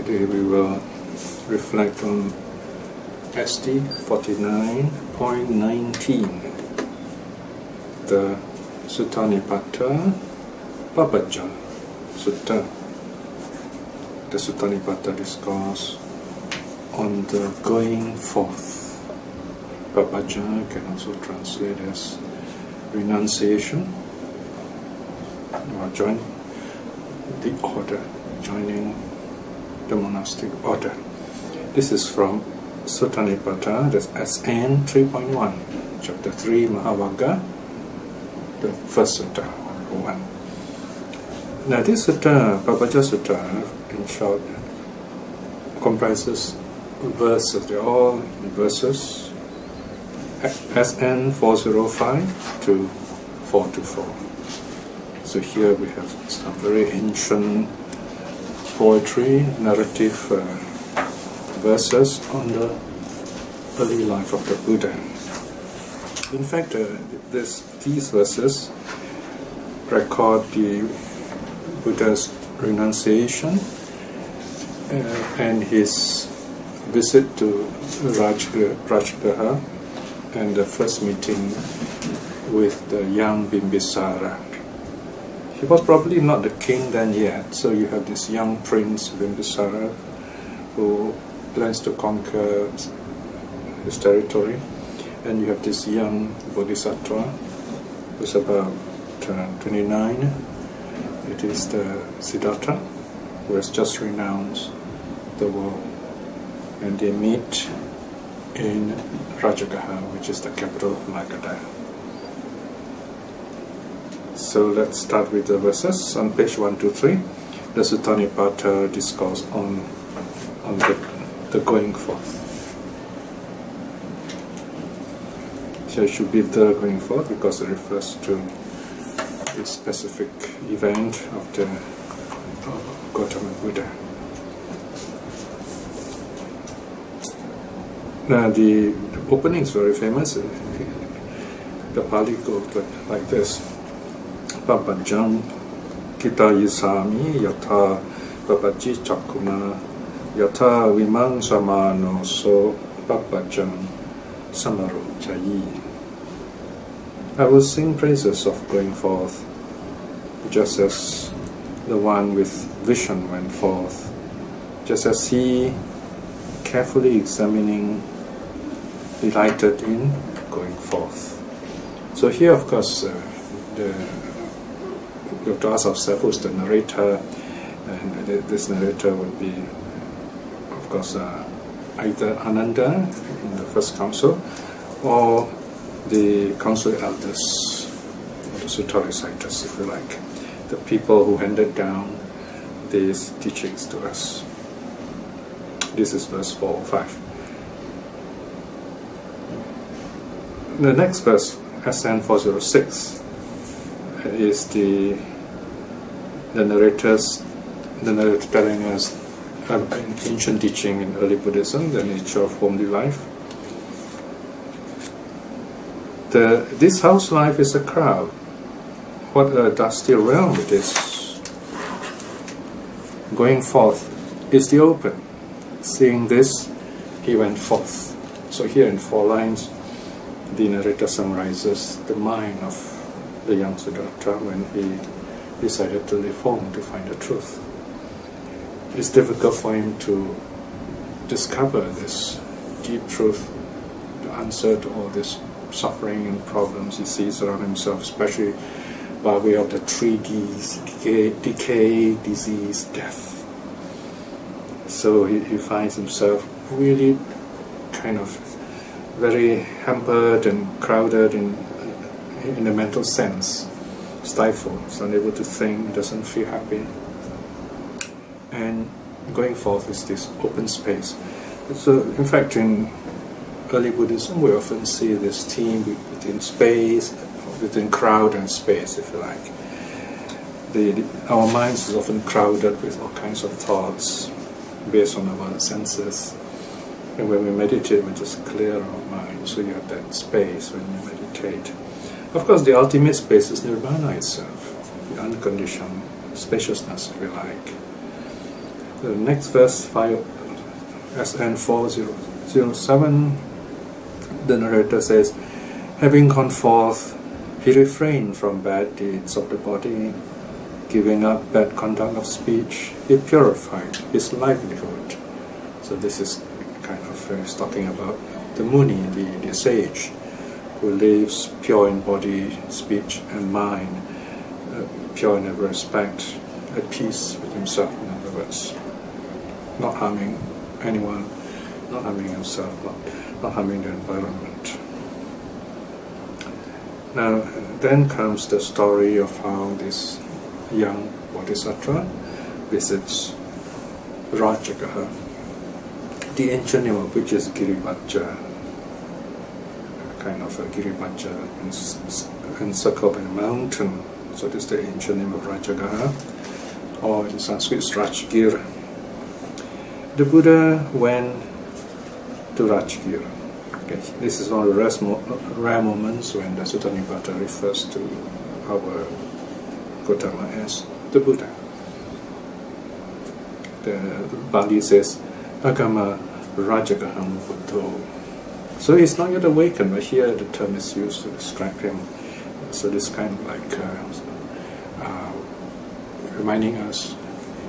Today we will reflect on SD 49.19, the Suttanipata Papaja Sutta, the Suttanipata discourse on the going forth. Papaja can also translate as renunciation, or join the order, joining the monastic order. This is from Suttanipata, that's SN 3.1, chapter 3, Mahavagga, the first sutta, 1. Now this sutta, Papaja Sutta, in short, comprises verses. They're all verses, SN 405 to 424. So here we have some very ancient poetry, narrative verses on the early life of the Buddha. In fact, these verses record the Buddha's renunciation and his visit to Rajagaha and the first meeting with the young Bimbisāra. He was probably not the king then yet, so you have this young prince Bimbisāra who plans to conquer his territory, and you have this young bodhisattva who's about 29. It is the Siddhartha who has just renounced the world, and they meet in Rajagaha, which is the capital of Magadha. So let's start with the verses on page 123, the Suttanipata discourse on the going forth. So it should be the going forth because it refers to a specific event of the Gautama Buddha. Now the opening is very famous. The Pali goes like this: Papajam kita yisami yatha papaji chakuna yatha vimang samano so papajam samaro chayi. I will sing praises of going forth, just as the one with vision went forth, just as he, carefully examining, delighted in going forth. So here, of course, we have to ask ourselves who's the narrator, and this narrator would be, of course, either Ananda in the first council, or the council elders, or the sutta reciters, if you like, the people who handed down these teachings to us. This is verse 405. The next verse, SN 406, is the narrator telling us an ancient teaching in early Buddhism, the nature of homely life. This house life is a crowd. What a dusty realm it is. Going forth is the open. Seeing this, he went forth. So here in 4 lines, the narrator summarizes the mind of the young Siddhartha when he decided to leave home to find the truth. It's difficult for him to discover this deep truth, the answer to all this suffering and problems he sees around himself, especially by way of the 3 Ds: decay, disease, death. So he finds himself really kind of very hampered and crowded in a mental sense, stifled, is unable to think, doesn't feel happy. And going forth is this open space. So in fact, in early Buddhism, we often see this theme between space, between crowd and space, if you like. Our minds is often crowded with all kinds of thoughts based on our senses. And when we meditate, we just clear our mind. So you have that space when you meditate. Of course, the ultimate space is nirvana itself, the unconditioned spaciousness, if you like. The next verse, 5 SN 4007, the narrator says, having gone forth, he refrained from bad deeds of the body, giving up bad conduct of speech, he purified his livelihood. So this is kind of talking about the Muni, the sage, who lives pure in body, speech and mind, pure in every respect, at peace with himself, in other words, not harming anyone, not harming himself, not harming the environment. Now, then comes the story of how this young Bodhisattva visits Rajagaha, the ancient name of which is Giribajja, kind of a Giribajja encircled by a mountain. So this is the ancient name of Rajagaha, or in Sanskrit it's Rajgir. The Buddha went to Rajgir. Okay. This is one of the rare moments when the Sutta Nipata refers to our Gautama as the Buddha. The Bali says, Agama Rajagaham Buddho. So he's not yet awakened, but here the term is used to describe him. So this kind of like reminding us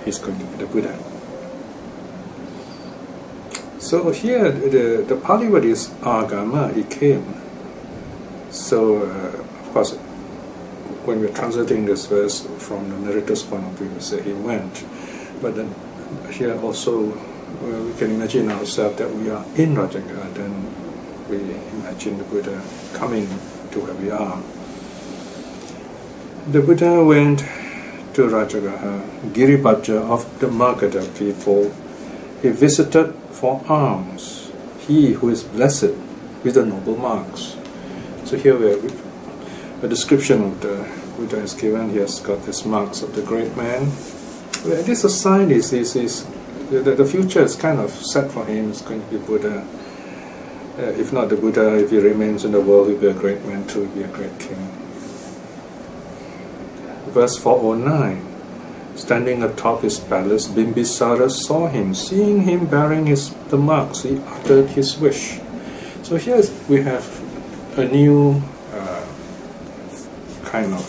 he's going to be the Buddha. So here the Pali word is agama, he came. So of course, when we're translating this verse from the narrator's point of view, we say he went. But then here also we can imagine ourselves that we are in Rajagaha, then we imagine the Buddha coming to where we are. The Buddha went to Rajagaha, Giribajja of the Magadha people. He visited for alms, he who is blessed with the noble marks. So here a description of the Buddha is given. He has got these marks of the great man. This is a sign the future is kind of set for him. He's going to be Buddha. If not the Buddha, if he remains in the world, he'll be a great man too, he'll be a great king. Verse 409. Standing atop his palace, Bimbisāra saw him. Seeing him bearing the marks, he uttered his wish. So here we have a new kind of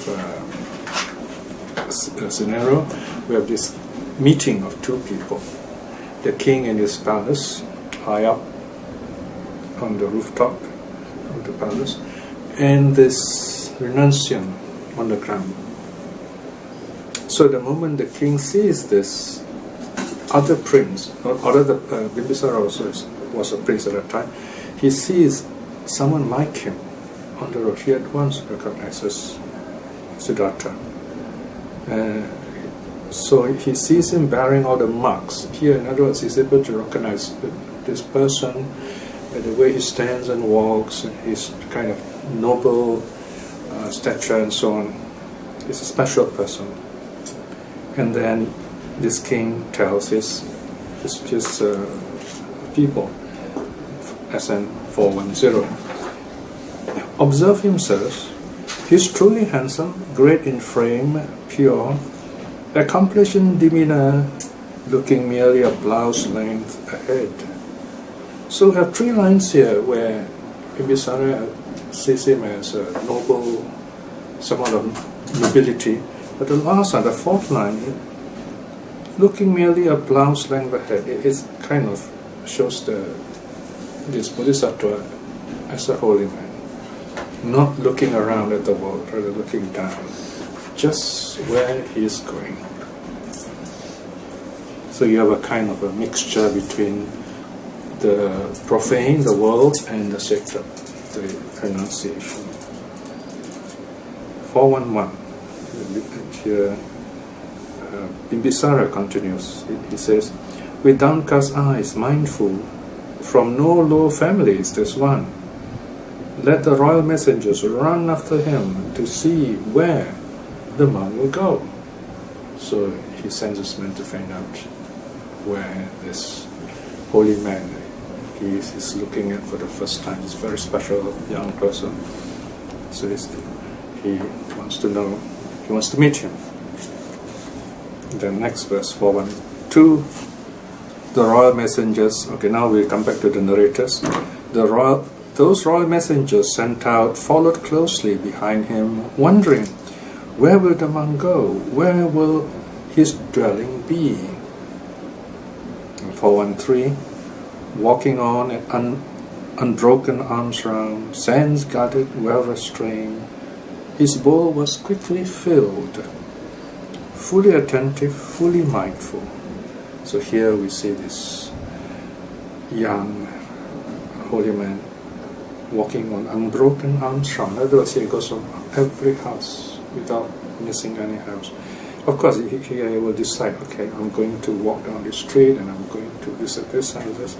scenario. We have this meeting of two people. The king in his palace, high up on the rooftop of the palace, and this renunciant on the ground. So the moment the king sees this other prince, or other Bimbisāra also was a prince at that time, he sees someone like him on the road. He at once recognizes Siddhartha. So he sees him bearing all the marks. Here, in other words, he's able to recognize this person, the way he stands and walks, his kind of noble stature and so on. He's a special person. And then this king tells his people, SN 410, observe himself, he is truly handsome, great in frame, pure, accomplished in demeanor, looking merely a blouse length ahead. So we have three lines here where Bimbisāra sees him as a noble, someone of nobility. But the last line, the fourth line, looking merely a blouse length ahead, it kind of shows this Bodhisattva as a holy man, not looking around at the world, rather looking down, just where he is going. So you have a kind of a mixture between the profane, the world, and the sacred, the renunciation. 411. Here, Bimbisāra continues. He says, with downcast eyes, mindful, from no low families there's one. Let the royal messengers run after him to see where the monk will go. So he sends his men to find out where this holy man he is looking at for the first time. He's a very special young person. So he wants to know. He wants to meet him. The next verse, 412. the royal messengers, okay, now we come back to the narrators. Those royal messengers sent out followed closely behind him, wondering, where will the monk go? Where will his dwelling be? And 413, walking on at unbroken arms round, sands guarded, well restrained, his bowl was quickly filled, fully attentive, fully mindful. So here we see this young holy man walking on unbroken arms round. In other words, he goes from every house without missing any house. Of course, he will decide, okay, I'm going to walk down the street and I'm going to visit this house,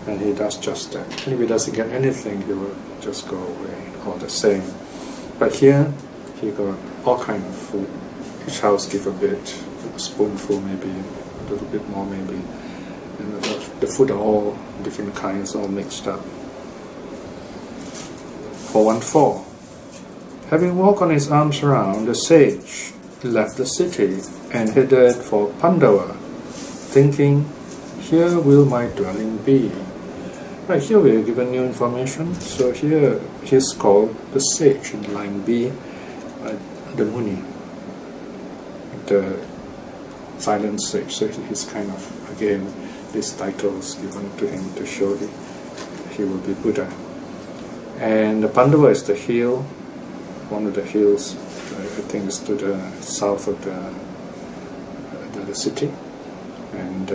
and he does just that. And if he doesn't get anything, he will just go away all the same. But here, he got all kind of food. Each house give a bit, a spoonful maybe, a little bit more maybe. And the food are all different kinds, all mixed up. 414. Having walked on his arms around, the sage left the city and headed for Pandava, thinking, here will my dwelling be. Right, here we are given new information. So here he is called the sage in line B, the Muni, the silent sage. So he's kind of, again, this title is given to him to show that he will be Buddha. And the Pandava is the hill, one of the hills, I think it's to the south of the city, and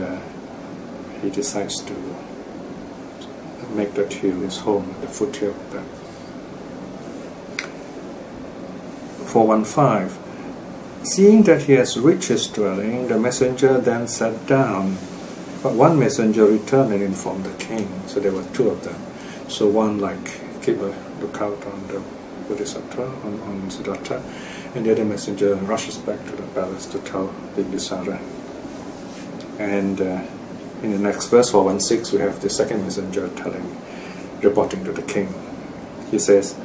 he decides to make that hill his home, the foothill of that. 415. Seeing that he has reached his dwelling, the messenger then sat down. But one messenger returned and informed the king. So there were two of them. So one keep a lookout on the Bodhisattva, on Siddhartha, and the other messenger rushes back to the palace to tell Bimbisāra. And in the next verse, 416, we have the second messenger reporting to the king. He says,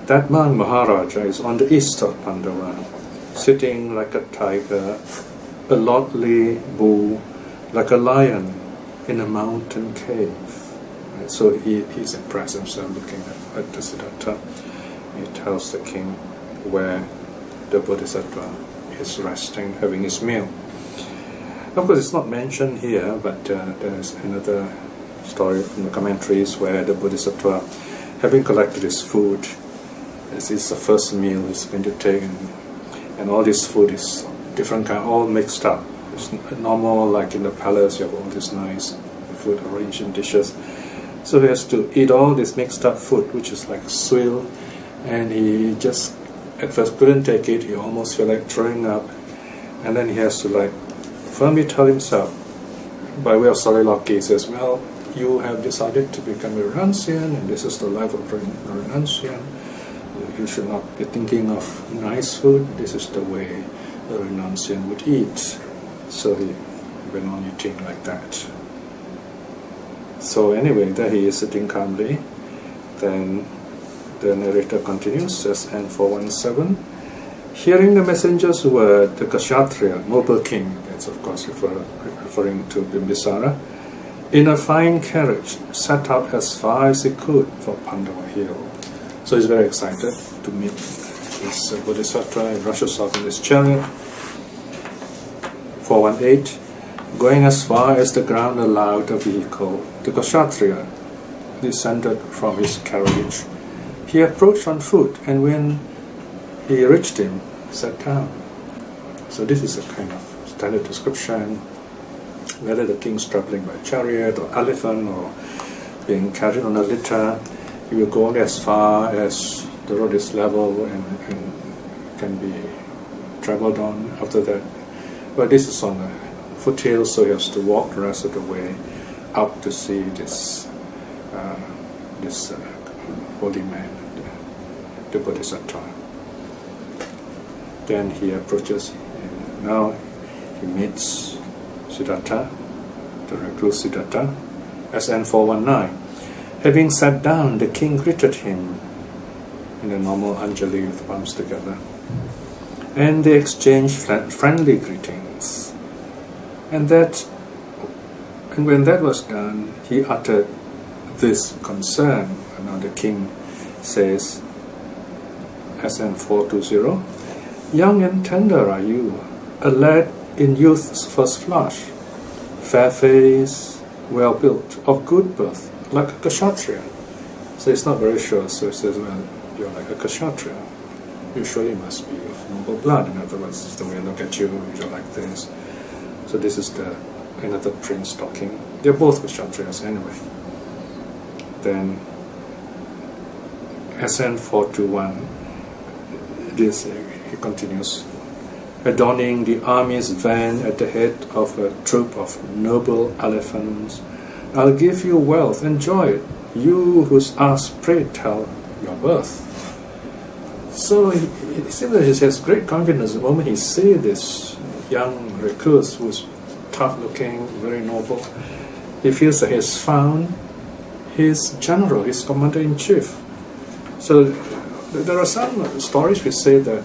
that man Maharaja is on the east of Pandava, sitting like a tiger, a lordly bull, like a lion in a mountain cave. Right? So he's impressed himself looking at the Siddhartha. He tells the king where the Bodhisattva is resting, having his meal. Of course, it's not mentioned here, but there's another story from the commentaries where the Bodhisattva, having collected his food, this is the first meal he's going to take, and all this food is different kind, all mixed up. It's normal, like in the palace, you have all this nice food arranged in dishes. So he has to eat all this mixed up food, which is like swill, and he just at first couldn't take it. He almost felt like throwing up, and then he has to firmly tell himself, by way of soliloquy, he says, well, you have decided to become a renunciant, and this is the life of a renunciant. You should not be thinking of nice food. This is the way a renunciant would eat. So he went on eating like that. So anyway, there he is sitting calmly. Then the narrator continues, says N417, hearing the messenger's word, the Kshatriya, noble king, that's of course referring to Bimbisāra, in a fine carriage, set out as far as he could for Pandava hill. So he's very excited to meet this Bodhisattva. He rushes off in his chariot. 418, going as far as the ground allowed the vehicle, the Kshatriya descended from his carriage. He approached on foot, and when he reached him, sat down. So this is a kind of standard description, whether the king's traveling by chariot or elephant or being carried on a litter, he will go only as far as the road is level and can be traveled on after that. But this is on a foothill, so he has to walk the rest of the way up to see this holy man, the Bodhisattva. Then he approaches, and now he meets Siddhartha, the recluse Siddhartha, as N419. Having sat down, the king greeted him in a normal Anjali with palms together. And they exchanged friendly greetings. And And when that was done, he uttered this concern. And now the king says, SN 420, young and tender are you, a lad in youth's first flush, fair face, well built, of good birth, like a kshatriya. So it's not very sure, so it says, well, you're like a kshatriya. You surely must be of noble blood. In other words, the way I look at you, you're like this. So this is another prince talking. They're both kshatriyas anyway. Then SN 421, he continues, adorning the army's van at the head of a troop of noble elephants, I'll give you wealth, enjoy it, you whose asked, pray tell your birth. So it seems that he has great confidence the moment he sees this young recluse who's tough looking, very noble. He feels that he has found his general, his commander-in-chief. So there are some stories which say that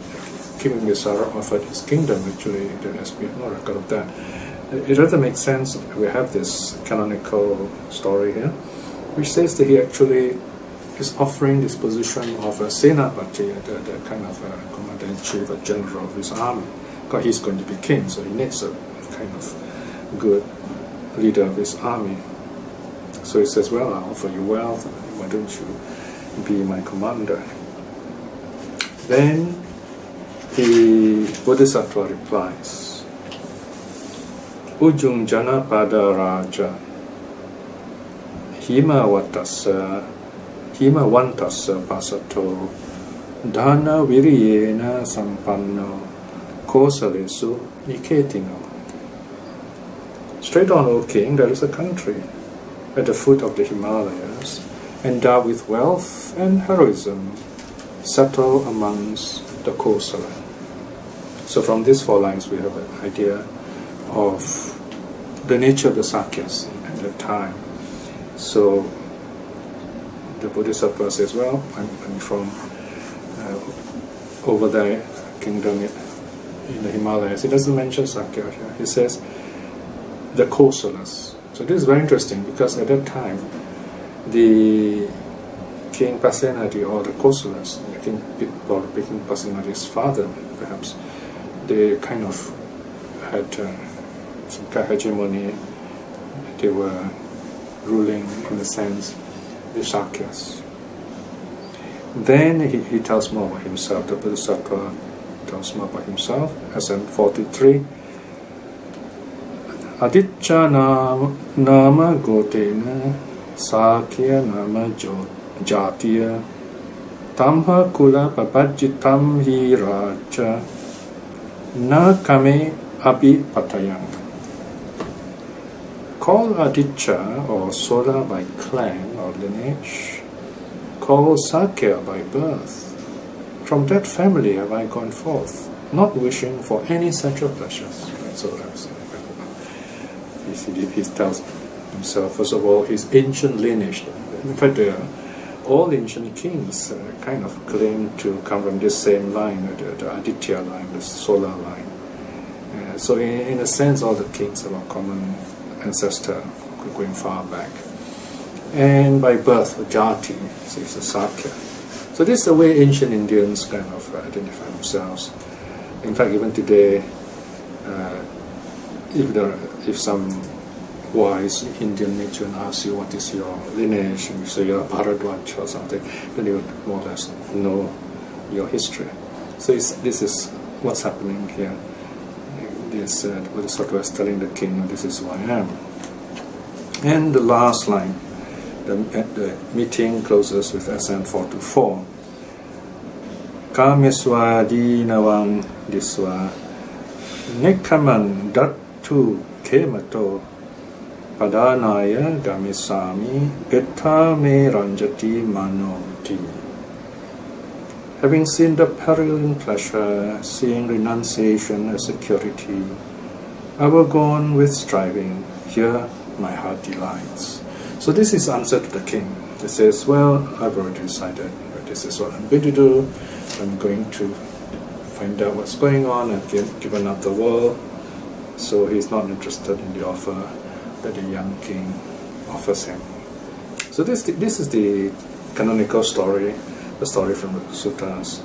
King Bimbisāra offered his kingdom. Actually, there has been no record of that. It rather makes sense. We have this canonical story here, which says that he actually is offering this position of a senapati, the kind of a commander-in-chief, a general of his army, because he's going to be king, so he needs a kind of good leader of his army. So he says, well, I'll offer you wealth, why don't you be my commander? Then the Bodhisattva replies, Ujung Jana Pada Raja Hima Vantasa Pasato Dana Viriyena Sampanno Kosalesu Niketino. Straight on, O king, there is a country at the foot of the Himalayas, endowed with wealth and heroism, settled amongst the Kosala. So from these 4 lines we have an idea of the nature of the Sakyas at that time. So the Bodhisattva says, well, I'm from over there, kingdom in the Himalayas. He doesn't mention Sakya here. He says the Kosalas. So this is very interesting because at that time the King Pasenadi or the Kosalas, King Pasenadi's father perhaps, they kind of had some kind of hegemony. They were ruling, in a sense, the Sakyas. Then he tells more about himself. The Bodhisattva tells more about himself. SN 43. Aditya nama gotena Sakya nama jatiya Tamha kula papajitam hi raja Na kame abhi patayam. Called Aditya or Soda by clan or lineage, called Sakya by birth. From that family have I gone forth, not wishing for any sensual pleasures. So he tells himself, first of all, his ancient lineage. In fact, all ancient kings kind of claim to come from this same line, the Aditya line, the solar line. So in a sense, all the kings have a common ancestor going far back. And by birth, jati, so it's a Sakya. So this is the way ancient Indians kind of identify themselves. In fact, even today, if some wise Indian matron asks you what is your lineage, and you say you're Bharadwaj or something, then you would more or less know your history. So this is what's happening here. This Bodhisattva is telling the king, this is who I am. And the last line, the meeting closes with SN 424. Kameswa dinawang diswa nekaman datu kemato padanaya gamisami geta me ranjati manoti. Having seen the peril in pleasure, seeing renunciation as security, I will go on with striving. Here my heart delights. So this is answer to the king. He says, well, I've already decided. This is what I'm going to do. I'm going to find out what's going on. I've given up the world. So he's not interested in the offer that the young king offers him. So this is the canonical story, the story from the suttas.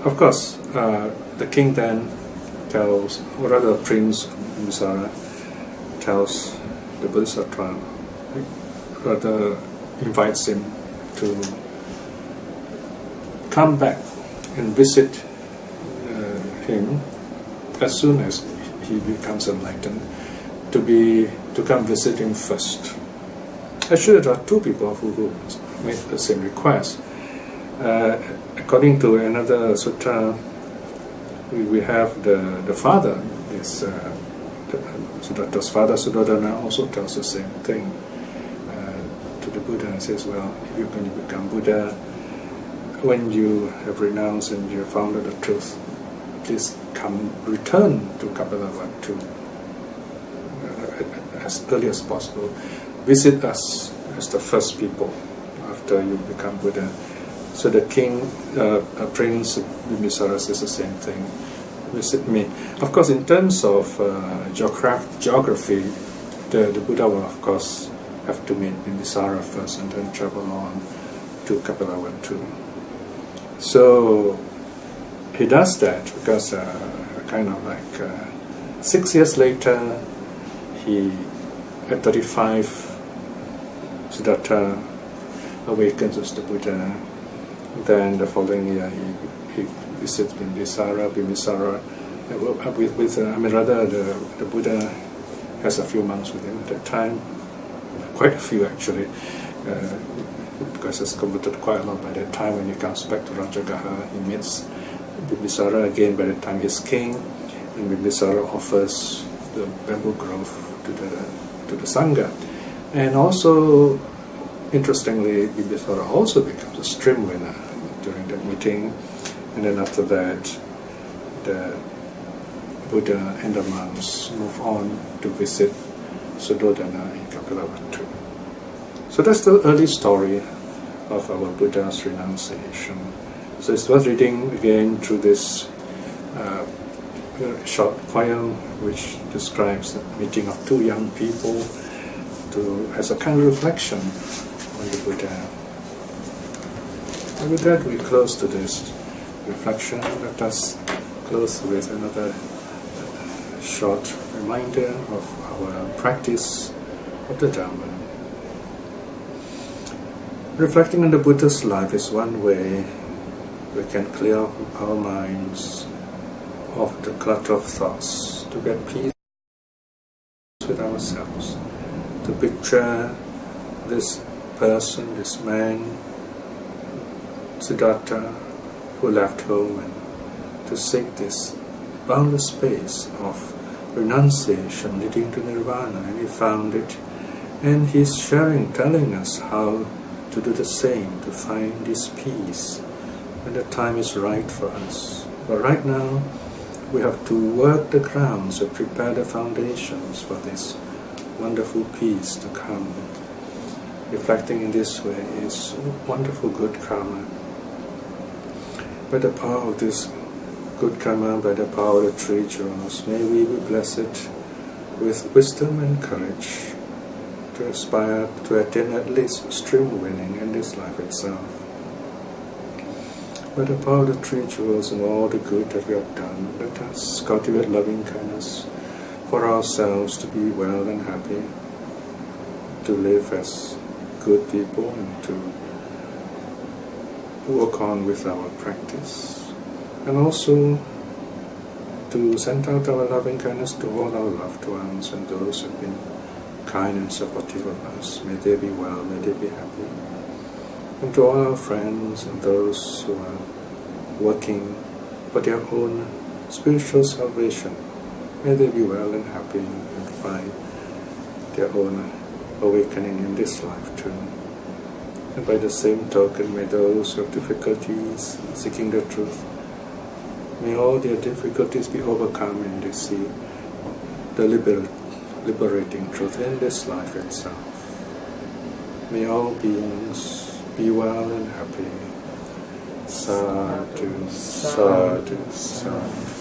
Of course, the king then tells, or rather Prince Bimbisāra tells the Bodhisattva, rather invites him to come back and visit him as soon as he becomes enlightened, to come visit him first. Actually, there are two people who made the same request. According to another sutta, we have the father, Siddhartha's father, Suddhodana, also tells the same thing to the Buddha and says, well, if you're going to become Buddha, when you have renounced and you have found the truth, please return to Kapilavatthu as early as possible. Visit us as the first people after you become Buddha. So the king, Prince Bimbisāra says the same thing. Visit me. Of course, in terms of geography, the Buddha will, of course, have to meet Bimbisāra first and then travel on to Kapilavatthu. So he does that because kind of like 6 years later, at 35, Siddhartha awakens as the Buddha. Then the following year he visits Bimbisāra. The Buddha has a few monks with him at that time, quite a few actually, because it's converted quite a lot by that time. When he comes back to Rajagaha, he meets Bimbisāra again. By that time he's king, and Bimbisāra offers the bamboo grove to the Sangha. And also, interestingly, Bimbisāra also becomes a stream winner during that meeting, and then after that, the Buddha and the monks move on to visit Suddhodana in Kapilavatthu. So that's the early story of our Buddha's renunciation. So it's worth reading again through this short poem which describes the meeting of two young people as a kind of reflection on the Buddha. And with that we close to this reflection. Let us close with another short reminder of our practice of the Dhamma. Reflecting on the Buddha's life is one way we can clear our minds of the clutter of thoughts, to get peace with ourselves, to picture this person, this man, Siddhartha, who left home, and to seek this boundless space of renunciation leading to nirvana, and he found it, and he's telling us how to do the same, to find this peace when the time is right for us. But right now, we have to work the grounds to prepare the foundations for this wonderful peace to come. Reflecting in this way is wonderful good karma. By the power of this good karma, by the power of the three jewels, may we be blessed with wisdom and courage to aspire to attain at least stream winning in this life itself. By the power of the three jewels and all the good that we have done, let us cultivate loving kindness for ourselves to be well and happy, to live as good people, and to work on with our practice, and also to send out our loving kindness to all our loved ones and those who have been kind and supportive of us. May they be well, may they be happy. And to all our friends and those who are working for their own spiritual salvation, may they be well and happy and find their own awakening in this life too. And by the same token, may those who have difficulties seeking the truth, may all their difficulties be overcome and they see the liberating truth in this life itself. May all beings be well and happy. Sadhu, sadhu, sadhu.